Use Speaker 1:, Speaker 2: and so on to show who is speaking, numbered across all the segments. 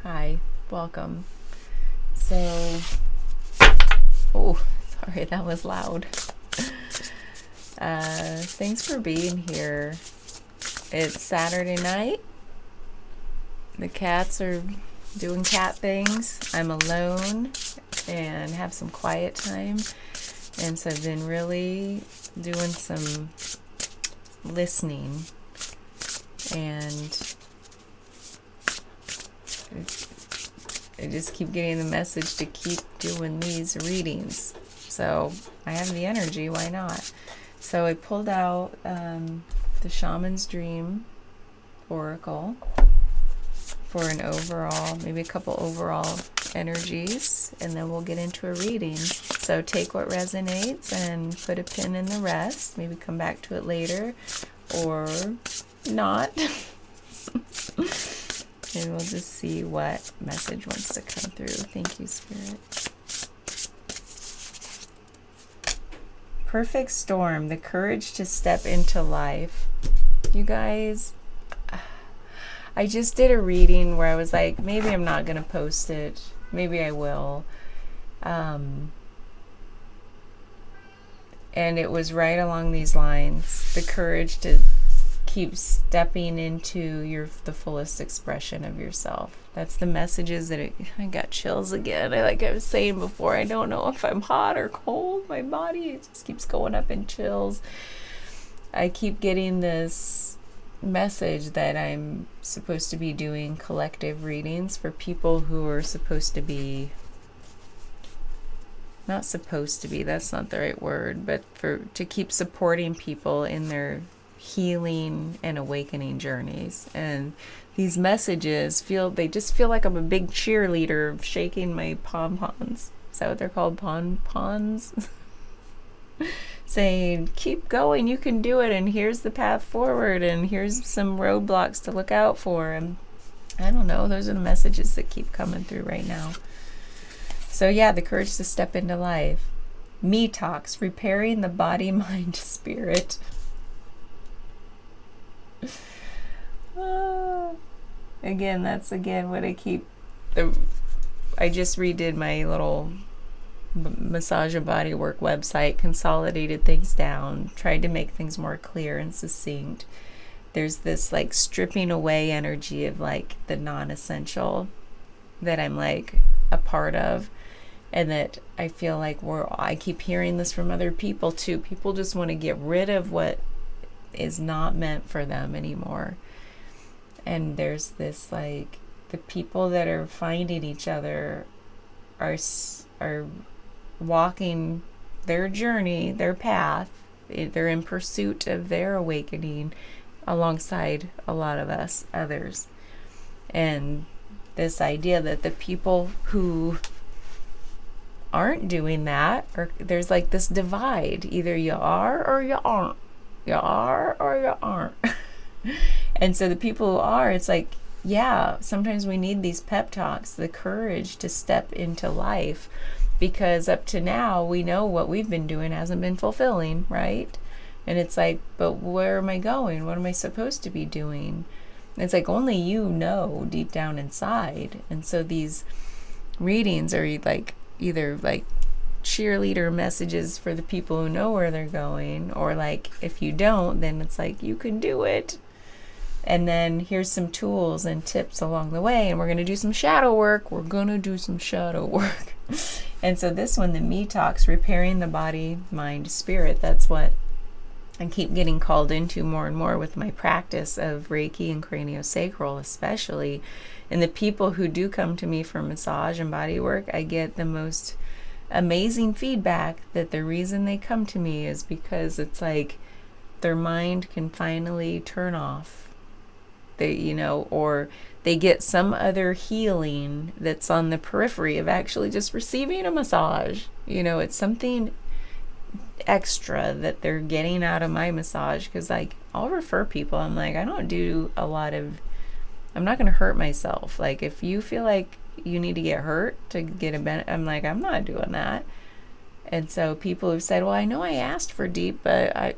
Speaker 1: Hi, welcome. So, oh, sorry, that was loud. Thanks for being here. It's Saturday night. The cats are doing cat things. I'm alone and have some quiet time. And so I've been really doing some listening, and I just keep getting the message to keep doing these readings. So I have the energy, why not? So I pulled out the Shaman's Dream Oracle for an overall, maybe a couple overall energies, and then we'll get into a reading. So take what resonates and put a pin in the rest. Maybe come back to it later or not. And we'll just see what message wants to come through. Thank you, Spirit. Perfect storm, the courage to step into life. You guys, I just did a reading where I was like, maybe I'm not going to post it. Maybe I will. And it was right along these lines. The courage to keep stepping into the fullest expression of yourself. That's the messages that I got chills again. Like I was saying before, I don't know if I'm hot or cold. My body, it just keeps going up in chills. I keep getting this message that I'm supposed to be doing collective readings for people who are supposed to be, not supposed to be, that's not the right word, but to keep supporting people in their healing and awakening journeys. And these messages they just feel like I'm a big cheerleader shaking my pom-poms. Is that what they're called? Pom-poms? Saying, keep going, you can do it, and here's the path forward, and here's some roadblocks to look out for. And I don't know, those are the messages that keep coming through right now. So yeah, the courage to step into life. Me Talks, repairing the body, mind, spirit. Again, that's what I keep. I just redid my little massage and body work website, consolidated things down, tried to make things more clear and succinct. There's this like stripping away energy of like the non-essential that I'm like a part of, and that I feel like I keep hearing this from other people too. People just want to get rid of what is not meant for them anymore. And there's this like, the people that are finding each other are walking their journey, their path. They're in pursuit of their awakening alongside a lot of us others. And this idea that the people who aren't doing that, there's like this divide. Either you are or you aren't. You are or you aren't. And so the people who are, it's like, yeah, sometimes we need these pep talks, the courage to step into life, because up to now we know what we've been doing hasn't been fulfilling, right? And it's like, but where am I going? What am I supposed to be doing? And it's like only you know deep down inside. And so these readings are like either like cheerleader messages for the people who know where they're going, or like if you don't, then it's like you can do it. And then here's some tools and tips along the way, and we're going to do some shadow work. And so this one, the Me Talks, repairing the body, mind, spirit, that's what I keep getting called into more and more with my practice of Reiki and craniosacral especially. And the people who do come to me for massage and body work, I get the most amazing feedback that the reason they come to me is because it's like their mind can finally turn off. Or they get some other healing that's on the periphery of actually just receiving a massage. It's something extra that they're getting out of my massage, because like I'll refer people. I'm like, I don't do a lot of, I'm not going to hurt myself. Like if you feel like you need to get hurt to get a benefit, I'm like, I'm not doing that. And so people have said, well, I know I asked for deep, but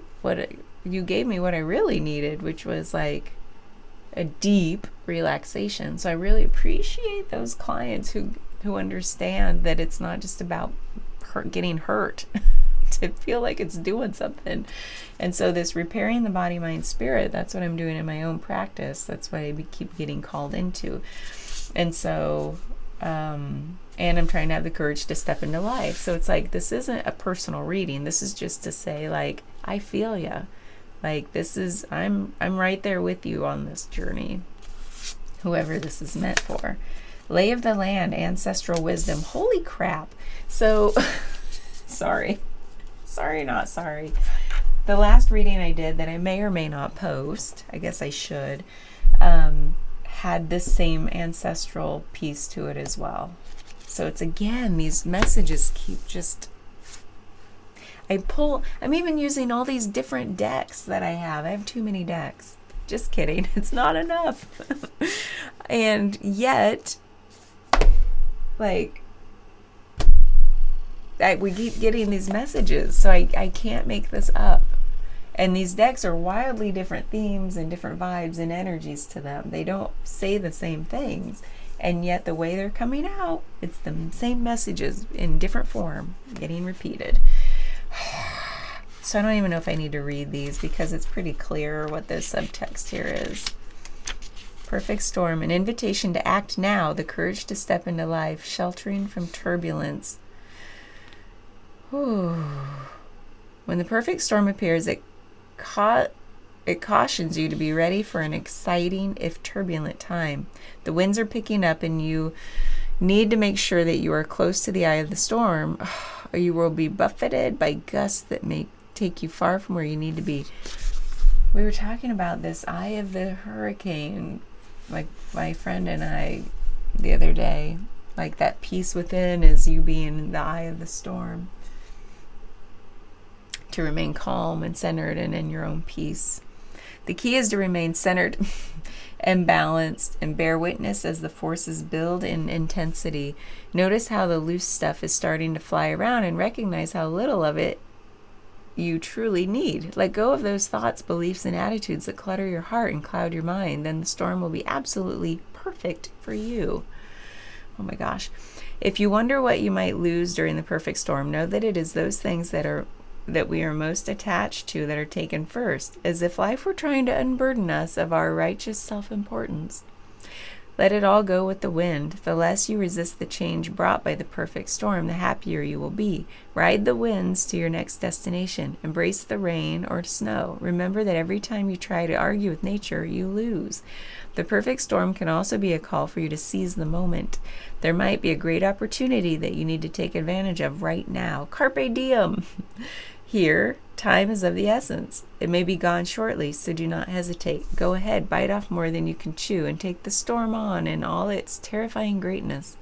Speaker 1: you gave me what I really needed, which was like a deep relaxation. So I really appreciate those clients who understand that it's not just about getting hurt to feel like it's doing something. And so this repairing the body, mind, spirit, that's what I'm doing in my own practice. That's what I keep getting called into. And so, and I'm trying to have the courage to step into life. So it's like, this isn't a personal reading. This is just to say, like, I feel ya. Like, this is, I'm right there with you on this journey, whoever this is meant for. Lay of the land, ancestral wisdom. Holy crap. So, sorry, not sorry. The last reading I did that I may or may not post, I guess I should, had this same ancestral piece to it as well. So it's, again, these messages keep just, I'm even using all these different decks that I have. I have too many decks. Just kidding. It's not enough. And yet, like, we keep getting these messages. So I can't make this up. And these decks are wildly different themes and different vibes and energies to them. They don't say the same things. And yet the way they're coming out, it's the same messages in different form getting repeated. So I don't even know if I need to read these because it's pretty clear what the subtext here is. Perfect storm, an invitation to act now, the courage to step into life, sheltering from turbulence. Ooh. When the perfect storm appears, it cautions you to be ready for an exciting, if turbulent, time. The winds are picking up and you need to make sure that you are close to the eye of the storm, or you will be buffeted by gusts that may take you far from where you need to be. We were talking about this eye of the hurricane, like my friend and I, the other day. Like, that peace within is you being in the eye of the storm. To remain calm and centered and in your own peace. The key is to remain centered and balanced and bear witness as the forces build in intensity. Notice how the loose stuff is starting to fly around and recognize how little of it you truly need. Let go of those thoughts, beliefs, and attitudes that clutter your heart and cloud your mind. Then the storm will be absolutely perfect for you. Oh my gosh. If you wonder what you might lose during the perfect storm, know that it is those things that we are most attached to that are taken first, as if life were trying to unburden us of our righteous self-importance. Let it all go with the wind. The less you resist the change brought by the perfect storm, the happier you will be. Ride the winds to your next destination. Embrace the rain or snow. Remember that every time you try to argue with nature, you lose. The perfect storm can also be a call for you to seize the moment. There might be a great opportunity that you need to take advantage of right now. Carpe diem! Here, time is of the essence. It may be gone shortly, so do not hesitate. Go ahead, bite off more than you can chew, and take the storm on in all its terrifying greatness.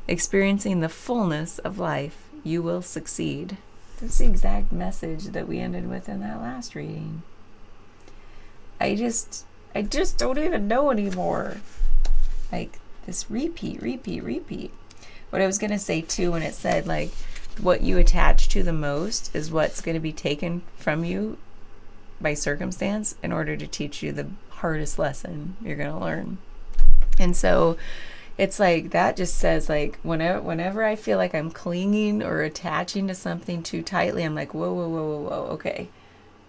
Speaker 1: Experiencing the fullness of life, you will succeed. That's the exact message that we ended with in that last reading. I just don't even know anymore. Like, this repeat. What I was going to say, too, when it said, like, what you attach to the most is what's going to be taken from you by circumstance in order to teach you the hardest lesson you're going to learn. And so it's like, that just says, like, whenever I feel like I'm clinging or attaching to something too tightly, I'm like, whoa, okay,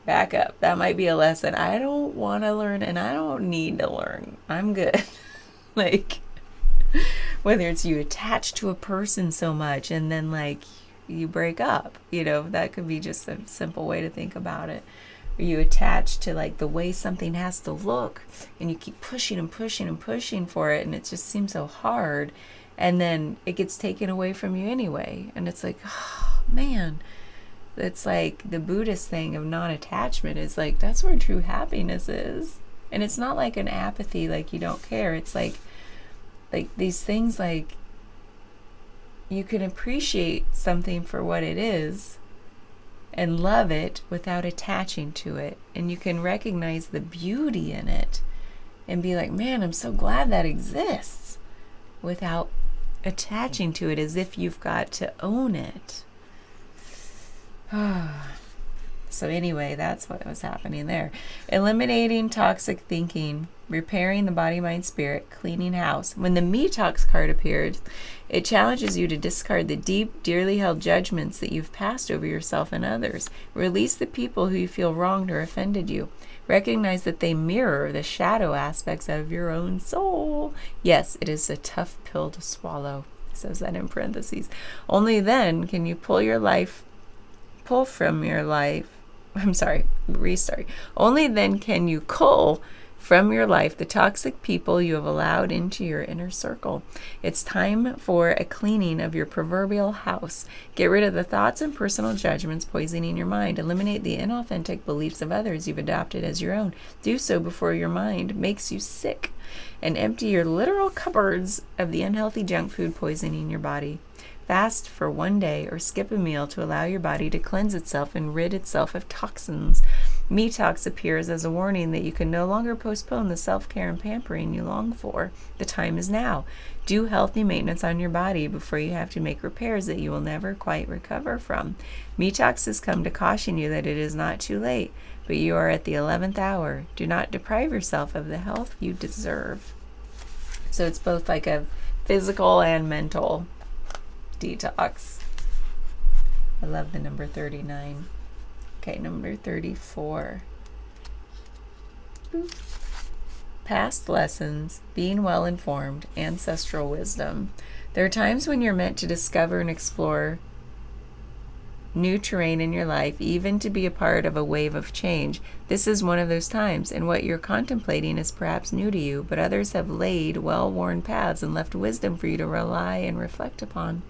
Speaker 1: back up. That might be a lesson I don't want to learn, and I don't need to learn. I'm good. Like, whether it's you attach to a person so much and then, like, you break up, that could be just a simple way to think about it. Or you attach to, like, the way something has to look, and you keep pushing and pushing and pushing for it, and it just seems so hard, and then it gets taken away from you anyway, and it's like, oh man. It's like the Buddhist thing of non-attachment is like, that's where true happiness is. And it's not like an apathy, like you don't care. It's like these things, like, you can appreciate something for what it is and love it without attaching to it. And you can recognize the beauty in it and be like, man, I'm so glad that exists, without attaching to it as if you've got to own it. So anyway, that's what was happening there. Eliminating toxic thinking, repairing the body, mind, spirit, cleaning house. When the Me Talks card appeared, it challenges you to discard the deep, dearly held judgments that you've passed over yourself and others. Release the people who you feel wronged or offended you. Recognize that they mirror the shadow aspects of your own soul. Yes, it is a tough pill to swallow. It says that in parentheses. Only then can you pull from your life. Only then can you cull from your life the toxic people you have allowed into your inner circle. It's time for a cleaning of your proverbial house. Get rid of the thoughts and personal judgments poisoning your mind. Eliminate the inauthentic beliefs of others you've adopted as your own. Do so before your mind makes you sick, and empty your literal cupboards of the unhealthy junk food poisoning your body. Fast for one day or skip a meal to allow your body to cleanse itself and rid itself of toxins. Me Talks appears as a warning that you can no longer postpone the self-care and pampering you long for. The time is now. Do healthy maintenance on your body before you have to make repairs that you will never quite recover from. Me Talks has come to caution you that it is not too late, but you are at the 11th hour. Do not deprive yourself of the health you deserve. So it's both like a physical and mental detox. I love the number 39. Okay, number 34. Boop. Past lessons, being well informed, ancestral wisdom. There are times when you're meant to discover and explore new terrain in your life, even to be a part of a wave of change. This is one of those times, and what you're contemplating is perhaps new to you, but others have laid well-worn paths and left wisdom for you to rely and reflect upon.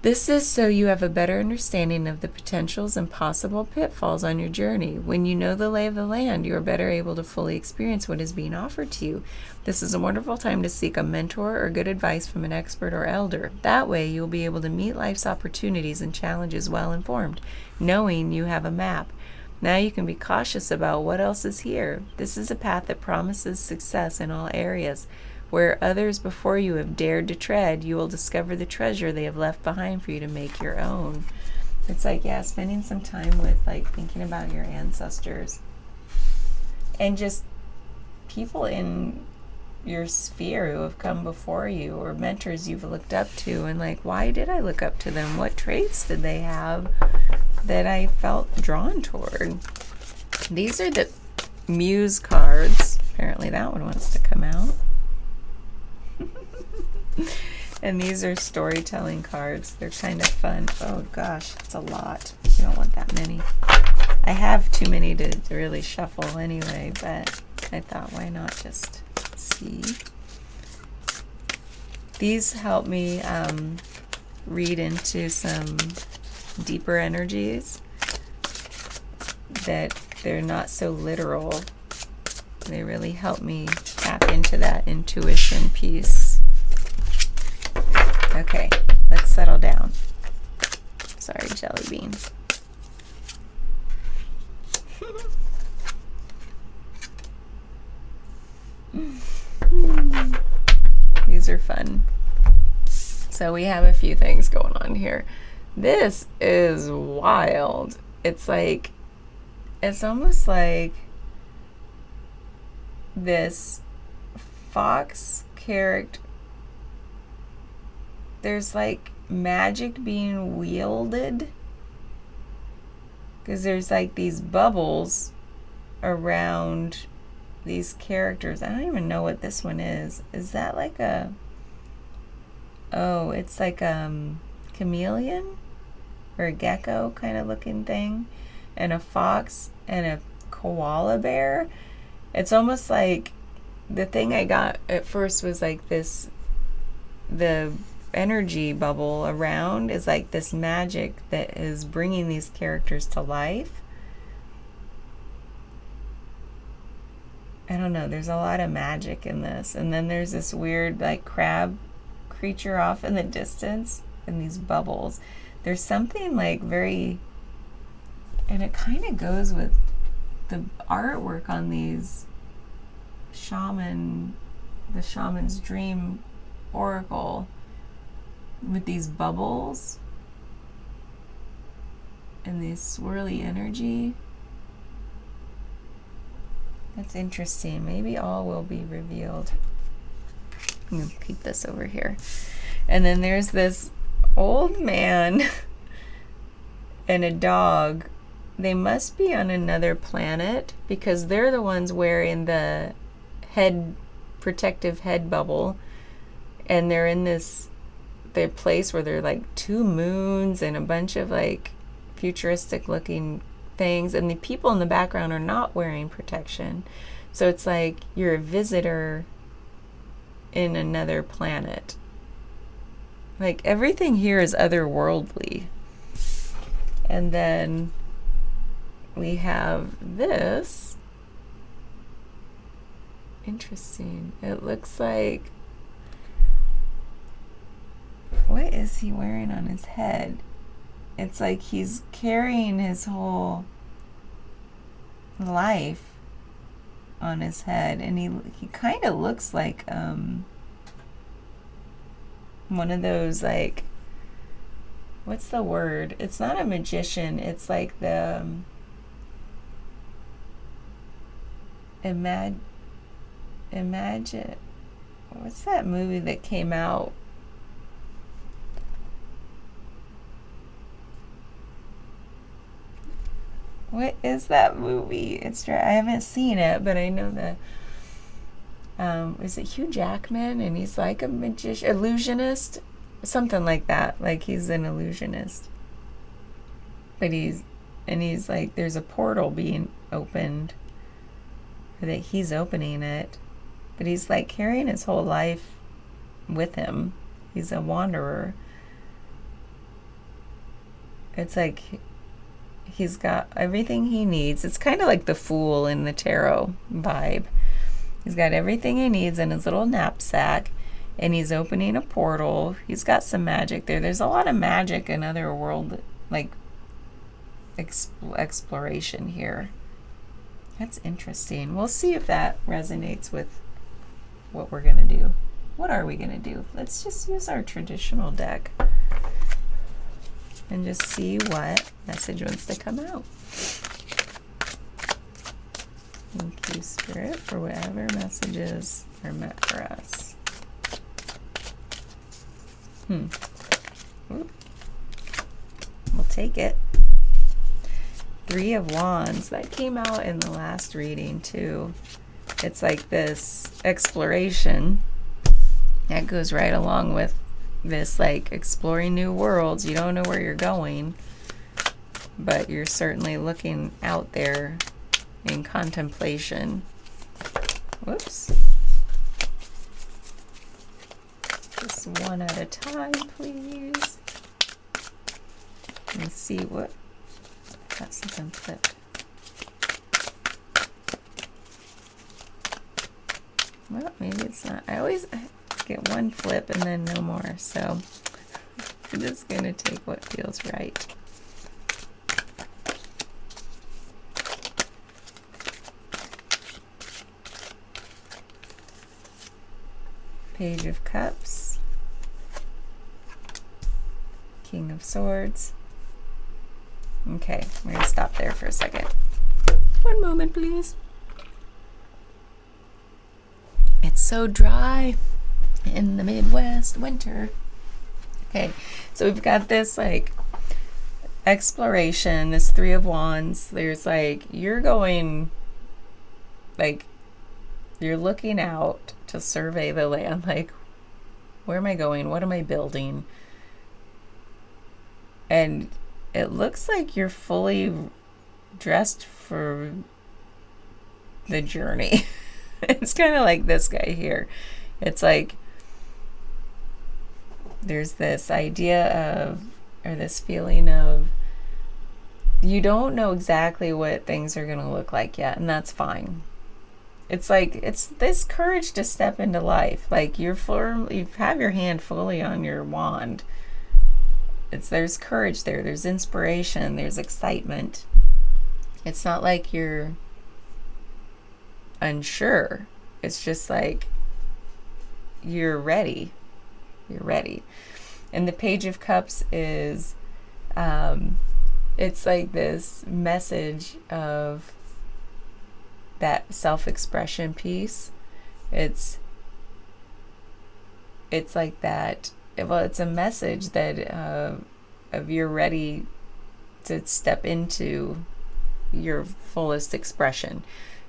Speaker 1: This is so you have a better understanding of the potentials and possible pitfalls on your journey. When you know the lay of the land, you are better able to fully experience what is being offered to you. This is a wonderful time to seek a mentor or good advice from an expert or elder. That way, you will be able to meet life's opportunities and challenges well informed, knowing you have a map. Now you can be cautious about what else is here. This is a path that promises success in all areas. Where others before you have dared to tread, you will discover the treasure they have left behind for you to make your own. It's like, yeah, spending some time with, like, thinking about your ancestors and just people in your sphere who have come before you, or mentors you've looked up to, and like, why did I look up to them? What traits did they have that I felt drawn toward? These are the Muse cards. Apparently that one wants to come out. And these are storytelling cards. They're kind of fun. Oh gosh, it's a lot. You don't want that many. I have too many to really shuffle anyway, but I thought, why not just see? These help me read into some deeper energies, that they're not so literal. They really help me tap into that intuition piece. Okay, let's settle down. Sorry, jelly bean. These are fun. So we have a few things going on here. This is wild. It's almost like this fox character. There's like magic being wielded, because there's like these bubbles around these characters. I don't even know what this one is. Is that like a... Oh, it's like chameleon or a gecko kind of looking thing, and a fox and a koala bear. It's almost like the thing I got at first was like this, the energy bubble around is like this magic that is bringing these characters to life. I don't know, there's a lot of magic in this. And then there's this weird like crab creature off in the distance and these bubbles. There's something like very, and it kind of goes with the artwork on these the Shaman's Dream Oracle, with these bubbles and this swirly energy. That's interesting. Maybe all will be revealed. I'm going to keep this over here. And then there's this old man and a dog. They must be on another planet because they're the ones wearing the protective head bubble. And they're in this place where there are like 2 moons and a bunch of like futuristic looking things, and the people in the background are not wearing protection. So it's like you're a visitor in another planet. Like everything here is otherworldly. And then we have this. Interesting. It looks like, what is he wearing on his head? It's like he's carrying his whole life on his head, and he kind of looks like one of those, like, what's the word? It's not a magician. It's like the imagine. What's that movie that came out? What is that movie? I haven't seen it, but I know that. Is it Hugh Jackman? And he's like a magician, illusionist, something like that. Like he's an illusionist, but he's like, there's a portal being opened, or that he's opening it, but he's like carrying his whole life with him. He's a wanderer. It's like he's got everything he needs. It's kind of like the Fool in the tarot vibe. He's got everything he needs in his little knapsack, and he's opening a portal. He's got some magic there. There's a lot of magic in other world, like exploration here. That's interesting. We'll see if that resonates with what we're going to do. What are we going to do? Let's just use our traditional deck and just see what message wants to come out. Thank you, Spirit, for whatever messages are meant for us. We'll take it. 3 of Wands. That came out in the last reading, too. It's like this exploration that goes right along with this, like, exploring new worlds. You don't know where you're going, but you're certainly looking out there in contemplation. Whoops. Just one at a time, please. Let me see what. Got something flipped. Well, maybe it's not. I always get one flip and then no more. So I'm just going to take what feels right. Page of Cups, King of Swords. Okay, we're going to stop there for a second. One moment, please. It's so dry in the Midwest winter. Okay, so we've got this like exploration, this 3 of Wands. There's like, you're going, like, you're looking out to survey the land, like, where am I going? What am I building? And it looks like you're fully dressed for the journey. It's kind of like this guy here. It's like there's this idea of, or this feeling of, you don't know exactly what things are going to look like yet, and that's fine. It's like, it's this courage to step into life. Like you have your hand fully on your wand. There's courage there. There's inspiration. There's excitement. It's not like you're unsure. It's just like you're ready. You're ready. And the Page of Cups is It's like this message of that self-expression piece. It's like that. Well, it's a message that of you're ready to step into your fullest expression.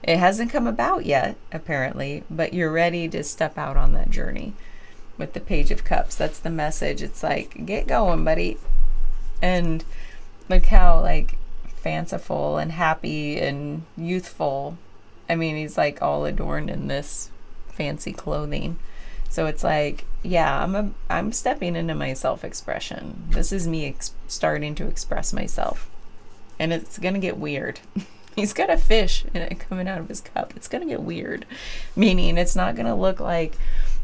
Speaker 1: It hasn't come about yet, apparently, but you're ready to step out on that journey. With the Page of Cups, that's the message. It's like, get going, buddy. And look how like fanciful and happy and youthful. I mean, he's like all adorned in this fancy clothing. So it's like, yeah, I'm stepping into my self-expression. This is me starting to express myself. And it's going to get weird. He's got a fish in it coming out of his cup. It's going to get weird. Meaning it's not going to look like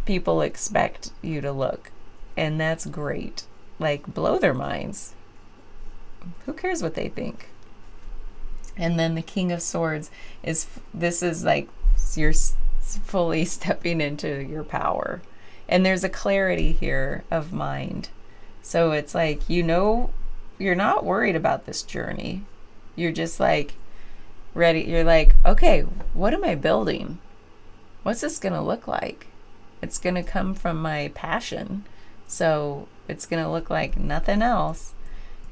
Speaker 1: people expect you to look. And that's great. Like, blow their minds. Who cares what they think? And then the King of Swords is like you're fully stepping into your power. And there's a clarity here of mind. So it's like, you're not worried about this journey. You're just like ready. You're like, okay, what am I building? What's this going to look like? It's going to come from my passion. So it's going to look like nothing else.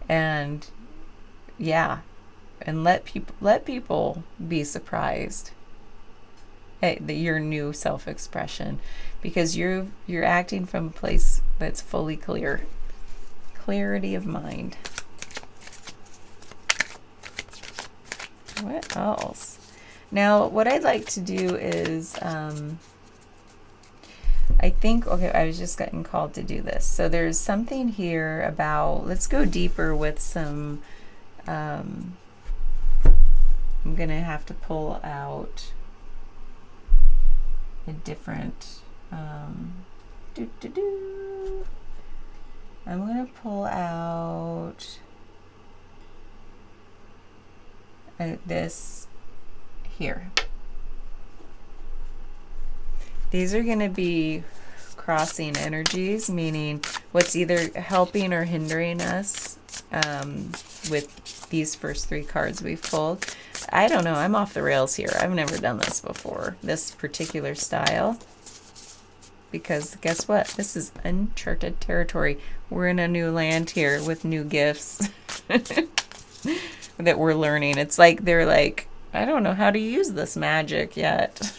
Speaker 1: And yeah, and let people be surprised at your new self-expression, because you're acting from a place that's fully clear. Clarity of mind. What else? Now, what I'd like to do is, I think, okay, I was just getting called to do this. So there's something here about, let's go deeper with some, I'm going to have to pull out a different, I'm going to pull out this here. These are going to be crossing energies, meaning what's either helping or hindering us with these first three cards we've pulled. I don't know. I'm off the rails here. I've never done this before, this particular style. Because guess what? This is uncharted territory. We're in a new land here with new gifts that we're learning. It's like they're like, I don't know how to use this magic yet.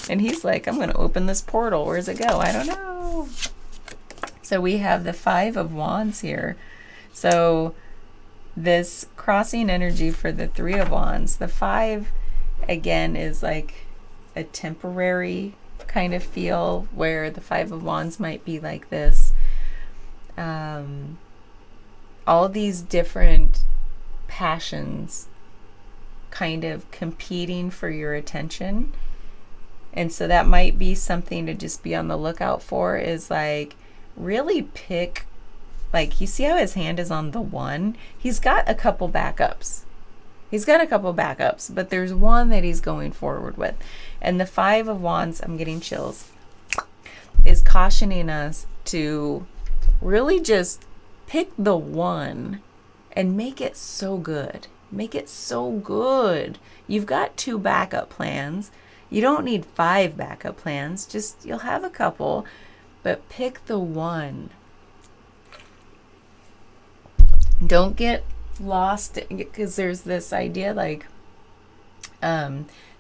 Speaker 1: And he's like, I'm going to open this portal. Where's it go? I don't know. So we have the Five of Wands here. So this crossing energy for the Three of Wands. The Five, again, is like a temporary kind of feel, where the Five of Wands might be like this. All these different passions kind of competing for your attention. And so that might be something to just be on the lookout for, is like really pick, like, you see how his hand is on the one? He's got a couple backups. But there's one that he's going forward with. And the Five of Wands, I'm getting chills, is cautioning us to really just pick the one and make it so good. Make it so good. You've got 2 backup plans. You don't need 5 backup plans. Just, you'll have a couple, but pick the one. Don't get lost, because there's this idea like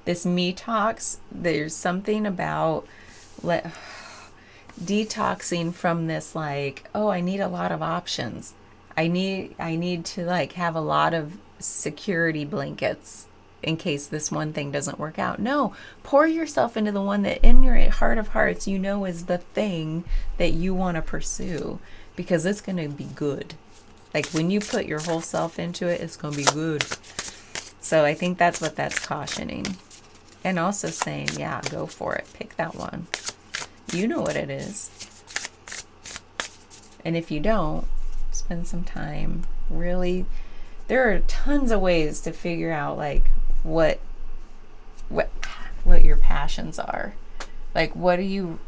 Speaker 1: this me talks. There's something about detoxing from this, like, oh, I need a lot of options. I need to like have a lot of security blankets in case this one thing doesn't work out. No, pour yourself into the one that in your heart of hearts you know is the thing that you want to pursue, because it's going to be good. Like, when you put your whole self into it, it's going to be good. So I think that's what that's cautioning. And also saying, yeah, go for it. Pick that one. You know what it is. And if you don't, spend some time. Really, there are tons of ways to figure out like what your passions are. Like, what are you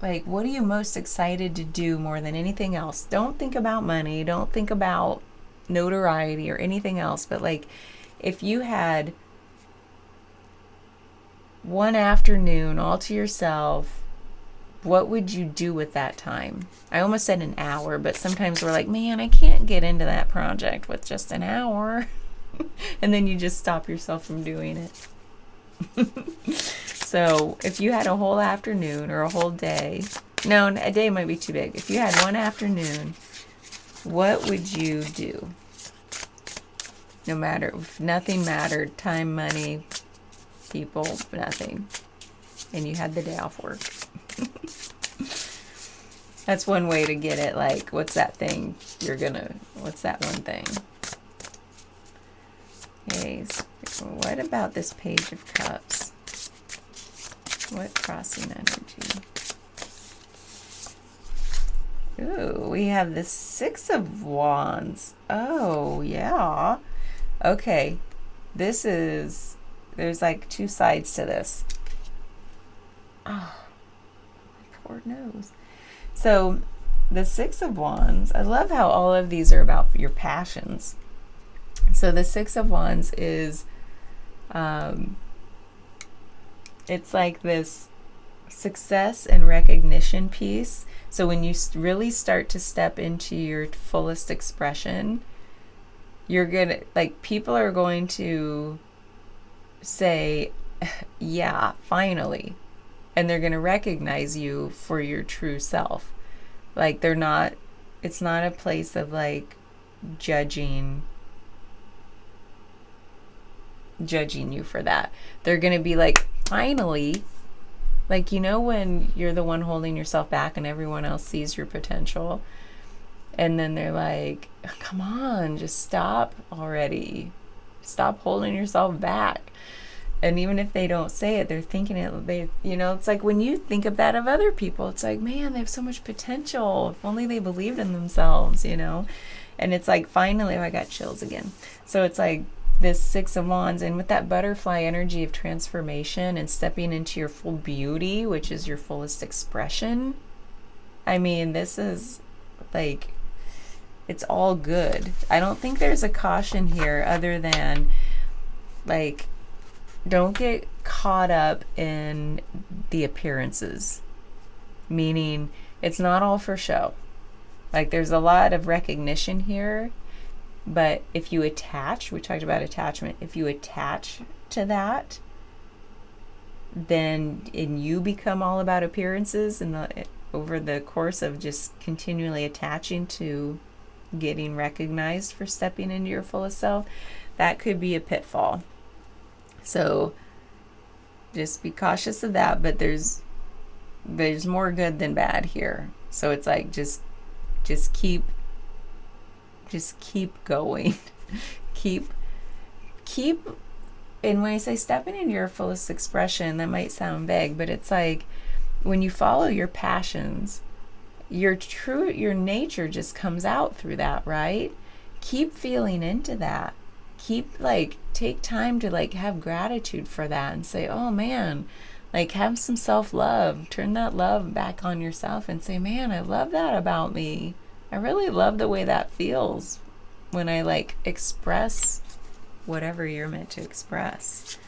Speaker 1: most excited to do more than anything else? Don't think about money. Don't think about notoriety or anything else, but like if you had one afternoon all to yourself, what would you do with that time? I almost said an hour, but sometimes we're like, man, I can't get into that project with just an hour. And then you just stop yourself from doing it. So if you had a whole afternoon or a whole day, no, a day might be too big. If you had one afternoon, what would you do? No matter, if nothing mattered, time, money, people, nothing. And you had the day off work. That's one way to get it. Like, what's that thing what's that one thing? Okay, so what about this Page of Cups? What crossing energy? Ooh, we have the Six of Wands. Oh, yeah. Okay, there's like two sides to this. Oh, my poor nose. So, the Six of Wands, I love how all of these are about your passions. So, the Six of Wands is, it's like this success and recognition piece. So when you really start to step into your fullest expression, you're gonna, like, people are going to say, yeah, finally. And they're gonna recognize you for your true self. Like, it's not a place of like judging you for that. They're gonna be like, finally, like, when you're the one holding yourself back and everyone else sees your potential, and then they're like, come on, just stop already, stop holding yourself back. And even if they don't say it, they're thinking it. It's like when you think of that of other people, it's like, man, they have so much potential, if only they believed in themselves, and it's like, finally, I got chills again. So it's like this Six of Wands, and with that butterfly energy of transformation and stepping into your full beauty, which is your fullest expression. I mean, this is like, it's all good. I don't think there's a caution here other than, like, don't get caught up in the appearances. Meaning, it's not all for show. Like, there's a lot of recognition here. But if you attach, we talked about attachment, if you attach to that, then you become all about appearances, and over the course of just continually attaching to getting recognized for stepping into your fullest self, that could be a pitfall. So just be cautious of that, but there's more good than bad here. So it's like, just keep going. keep and when I say stepping into your fullest expression, that might sound vague, but it's like when you follow your passions, your nature just comes out through that, right? Keep feeling into that. Keep, like, take time to, like, have gratitude for that and say, oh man, like, have some self-love. Turn that love back on yourself and say, man, I love that about me. I really love the way that feels when I, like, express whatever you're meant to express.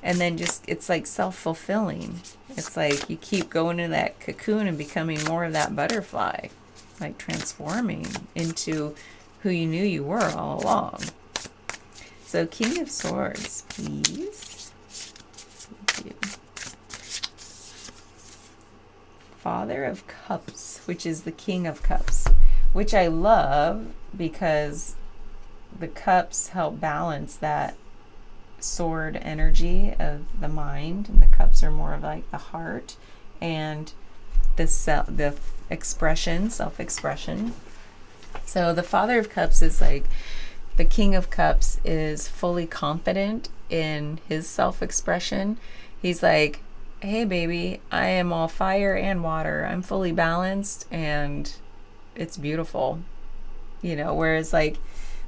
Speaker 1: And then just, it's like self-fulfilling. It's like you keep going into that cocoon and becoming more of that butterfly, like transforming into who you knew you were all along. So King of Swords, please. Thank you. Father of Cups, which is the King of Cups, which I love because the cups help balance that sword energy of the mind, and the cups are more of like the heart and the self-expression. So the Father of Cups is like, the King of Cups is fully confident in his self-expression. He's like, hey baby, I am all fire and water. I'm fully balanced and it's beautiful. Whereas, like,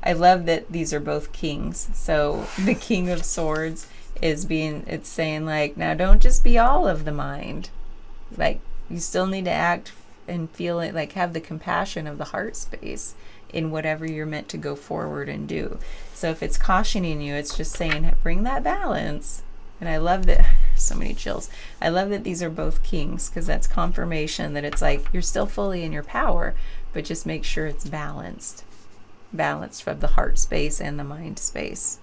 Speaker 1: I love that these are both kings. So the King of Swords it's saying, like, now don't just be all of the mind. Like, you still need to act and feel it, like have the compassion of the heart space in whatever you're meant to go forward and do. So if it's cautioning you, it's just saying, bring that balance. And I love that, so many chills. I love that these are both kings, because that's confirmation that it's like you're still fully in your power, but just make sure it's balanced. Balanced from the heart space and the mind space.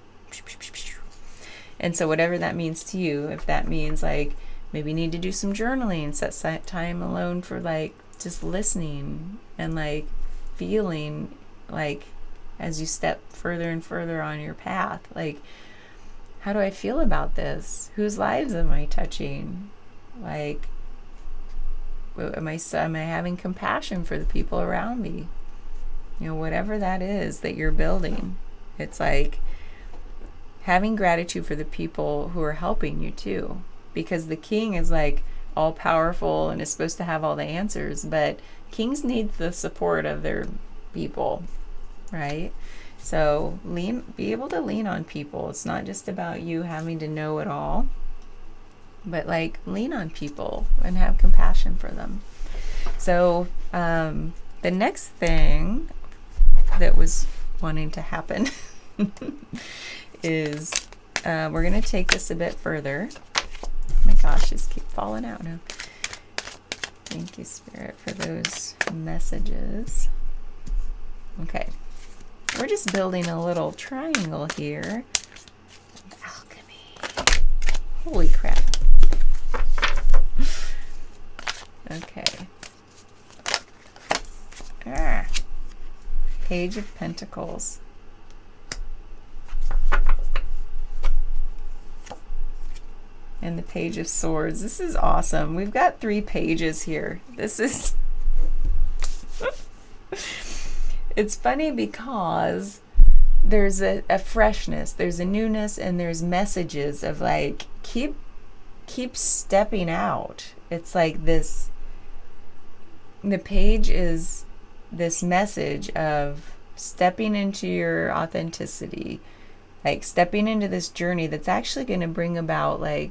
Speaker 1: And so whatever that means to you, if that means like maybe you need to do some journaling, set time alone for like just listening and like feeling like as you step further and further on your path, like, how do I feel about this? Whose lives am I touching? Like, am I having compassion for the people around me? You know, whatever that is that you're building, it's like having gratitude for the people who are helping you too, because the king is like all powerful and is supposed to have all the answers, but kings need the support of their people, right? So be able to lean on people. It's not just about you having to know it all, but like lean on people and have compassion for them. So the next thing that was wanting to happen is we're going to take this a bit further. Oh my gosh, just keep falling out now. Thank you, Spirit, for those messages. Okay. We're just building a little triangle here. Alchemy. Holy crap. Okay. Page of Pentacles. And the Page of Swords. This is awesome. We've got 3 pages here. This is... It's funny because there's a freshness, there's a newness, and there's messages of like, keep stepping out. It's like this, the page is this message of stepping into your authenticity, like stepping into this journey that's actually going to bring about like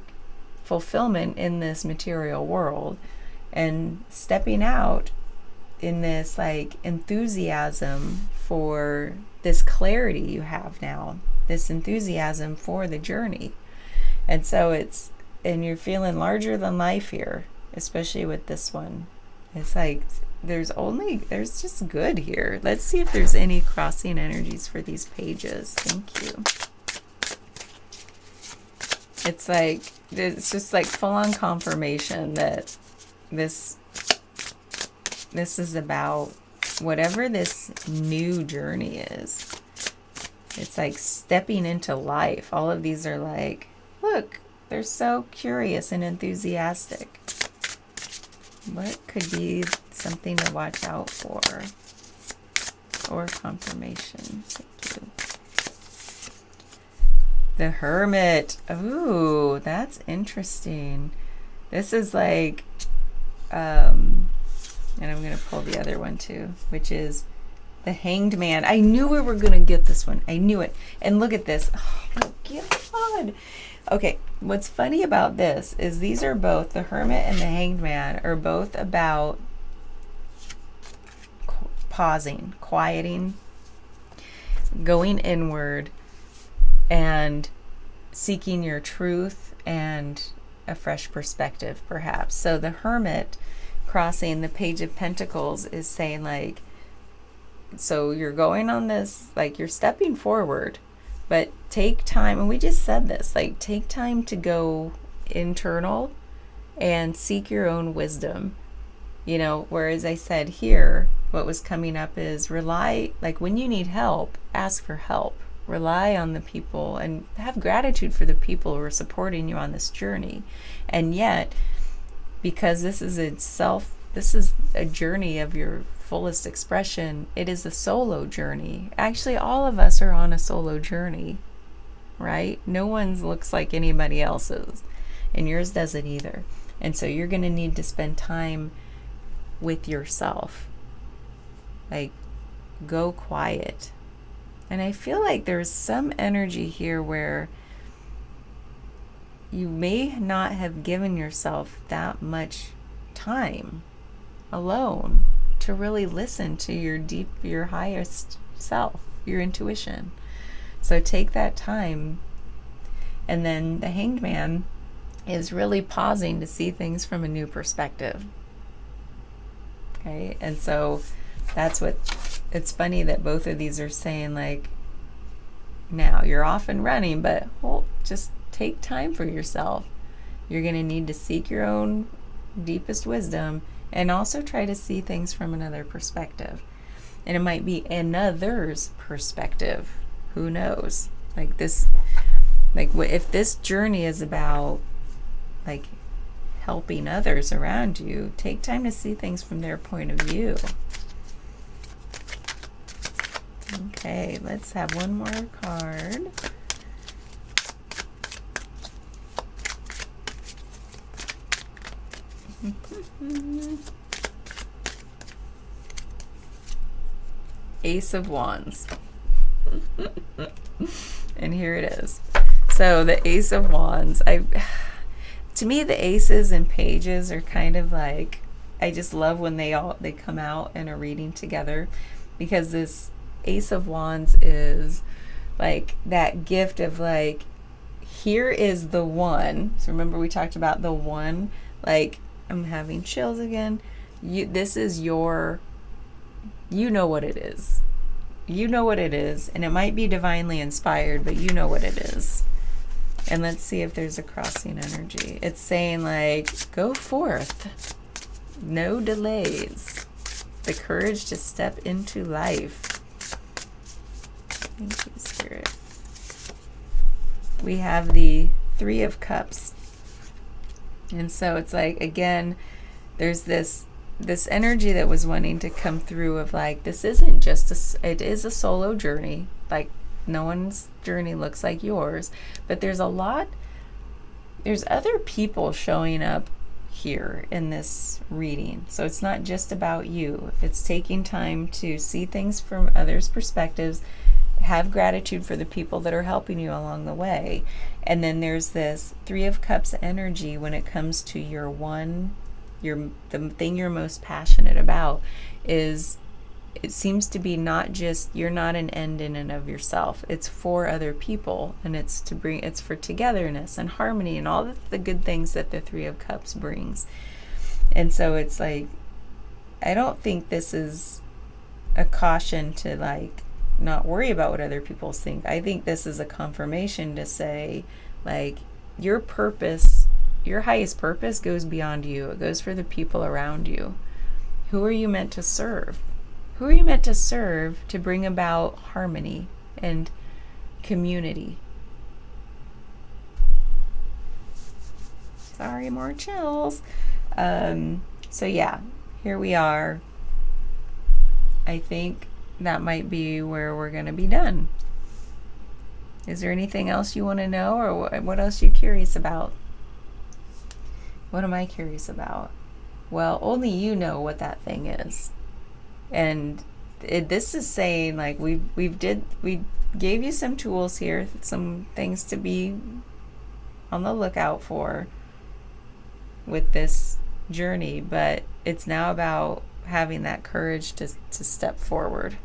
Speaker 1: fulfillment in this material world, and stepping out in this like enthusiasm for this clarity you have now, this enthusiasm for the journey. And so and you're feeling larger than life here, especially with this one. It's like there's just good here. Let's see if there's any crossing energies for these pages. Thank you. It's just like full-on confirmation that this is about whatever this new journey is. It's like stepping into life. All of these are like, look, they're so curious and enthusiastic. What could be something to watch out for? Or confirmation. Thank you. The Hermit. Ooh, that's interesting. This is like, and I'm going to pull the other one too, which is the Hanged Man. I knew we were going to get this one. I knew it. And look at this. Oh my God. Okay, what's funny about this is these are both, the Hermit and the Hanged Man, are both about pausing, quieting, going inward, and seeking your truth and a fresh perspective, perhaps. So the Hermit crossing the Page of Pentacles is saying like, so you're going on this, like you're stepping forward, but take time, and we just said this, like take time to go internal and seek your own wisdom, you know, whereas I said here, what was coming up is rely, like when you need help, ask for help, rely on the people and have gratitude for the people who are supporting you on this journey. And yet, because this is a journey of your fullest expression, it is a solo journey. Actually, all of us are on a solo journey, right? No one's looks like anybody else's, and yours doesn't either. And so you're going to need to spend time with yourself. Like, go quiet. And I feel like there's some energy here where you may not have given yourself that much time alone to really listen to your highest self, your intuition. So take that time. And then the Hanged Man is really pausing to see things from a new perspective. Okay, and so that's what, it's funny that both of these are saying, like, now you're off and running, but just take time for yourself. You're going to need to seek your own deepest wisdom and also try to see things from another perspective. And it might be another's perspective. Who knows? Like this, like if this journey is about like helping others around you, take time to see things from their point of view. Okay, let's have one more card. Ace of Wands. And here it is. So the Ace of Wands, to me the aces and pages are kind of like, I just love when they come out in a reading together, because this Ace of Wands is like that gift of like, here is the one. So remember we talked about the one, like, I'm having chills again. This is your, you know what it is. You know what it is, and it might be divinely inspired, but you know what it is. And let's see if there's a crossing energy. It's saying like, go forth. No delays. The courage to step into life. Thank you, Spirit. We have the Three of Cups. And so it's like, again, there's this energy that was wanting to come through of like, this isn't just it is a solo journey. Like, no one's journey looks like yours, but there's other people showing up here in this reading. So it's not just about you. It's taking time to see things from others' perspectives, have gratitude for the people that are helping you along the way. And then there's this Three of Cups energy when it comes to your one, the thing you're most passionate about. Is it seems to be not just, you're not an end in and of yourself. It's for other people, and it's for togetherness and harmony and all the good things that the Three of Cups brings. And so it's like, I don't think this is a caution to like not worry about what other people think. I think this is a confirmation to say, like, your purpose, your highest purpose goes beyond you. It goes for the people around you. Who are you meant to serve? Who are you meant to serve to bring about harmony and community? Sorry, more chills. So yeah, here we are. I think that might be where we're going to be done. Is there anything else you want to know, or what else are you curious about? What am I curious about? Well, only you know what that thing is. And this is saying, like, we gave you some tools here, some things to be on the lookout for with this journey, but it's now about having that courage to step forward.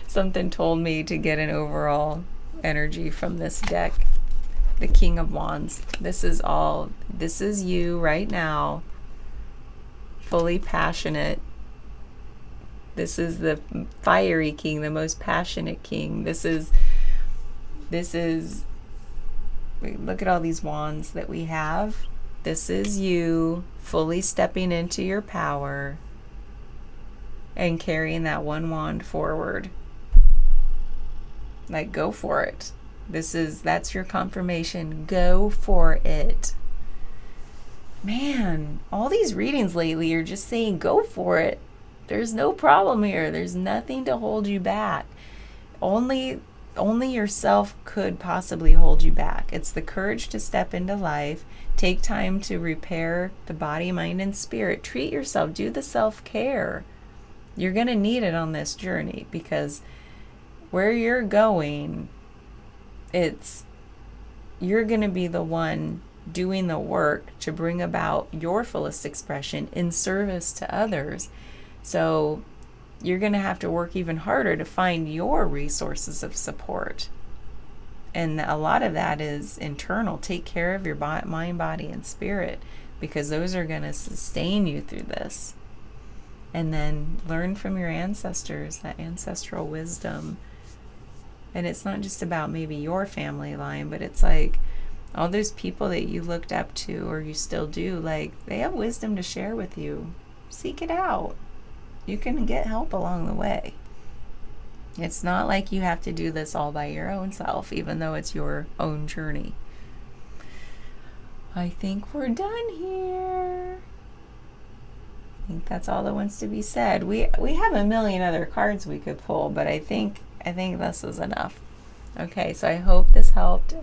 Speaker 1: Something told me to get an overall energy from this deck. The King of Wands. This is you right now, fully passionate. This is the fiery king, the most passionate king. This is look at all these wands that we have. This is you fully stepping into your power and carrying that one wand forward. Like, go for it. That's your confirmation. Go for it. Man, all these readings lately are just saying go for it. There's no problem here. There's nothing to hold you back. Only yourself could possibly hold you back. It's the courage to step into life. Take time to repair the body, mind, and spirit. Treat yourself. Do the self-care. You're going to need it on this journey, because where you're going, you're going to be the one doing the work to bring about your fullest expression in service to others. So you're going to have to work even harder to find your resources of support. And a lot of that is internal. Take care of your mind, body, and spirit, because those are going to sustain you through this. And then learn from your ancestors, that ancestral wisdom. And it's not just about maybe your family line, but it's like all those people that you looked up to, or you still do, like, they have wisdom to share with you. Seek it out. You can get help along the way. It's not like you have to do this all by your own self, even though it's your own journey. I think we're done here. I think that's all that wants to be said. We have a million other cards we could pull, but I think this is enough. Okay, so I hope this helped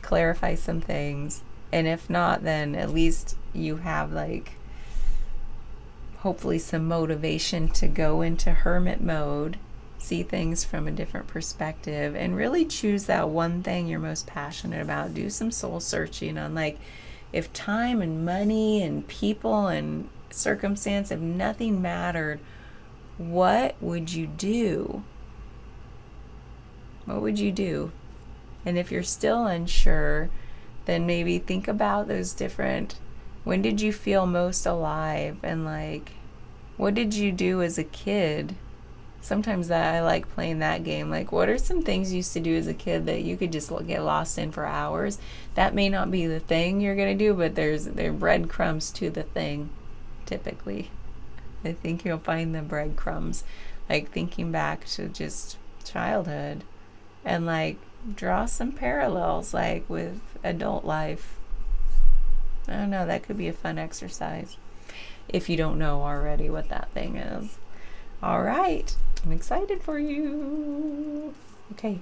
Speaker 1: clarify some things. And if not, then at least you have, like, hopefully some motivation to go into hermit mode, see things from a different perspective, and really choose that one thing you're most passionate about. Do some soul searching on, like, if time and money and people and circumstance, if nothing mattered, what would you do? What would you do? And if you're still unsure, then maybe think about those different, when did you feel most alive? And, like, what did you do as a kid? Sometimes I like playing that game. Like, what are some things you used to do as a kid that you could just get lost in for hours? That may not be the thing you're going to do, but there are breadcrumbs to the thing, typically. I think you'll find the breadcrumbs, like thinking back to just childhood, and, like, draw some parallels, like, with adult life. I don't know, that could be a fun exercise if you don't know already what that thing is. All right, I'm excited for you. Okay,